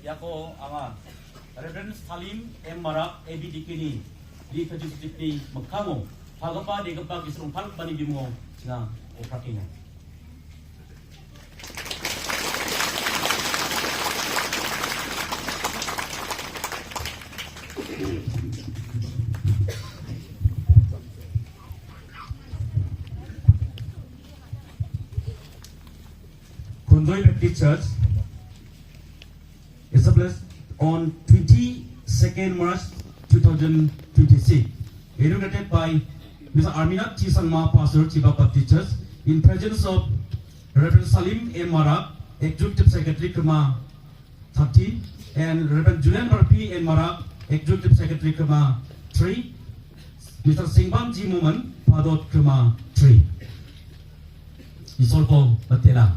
Yako ama Reverend Salim M. Marak ABDK ni di Fajit ni Mekamo Pagapa di Gapa Kisrung Palk Bani Bimo Singa Oprakina. Kundoi Baptist Church established on 22nd March 2026, inaugurated by Mr. Arminat T. Sangma, Pastor, Chiba Baptist Church, in presence of Reverend Salim M. Marak, Executive Secretary, Krama 13, and Reverend Julian Murphy M. Marak, Executive Secretary, Krama 3, Mr. Singbam G. Muman, Padot, Krama 3. Isolpo Batela.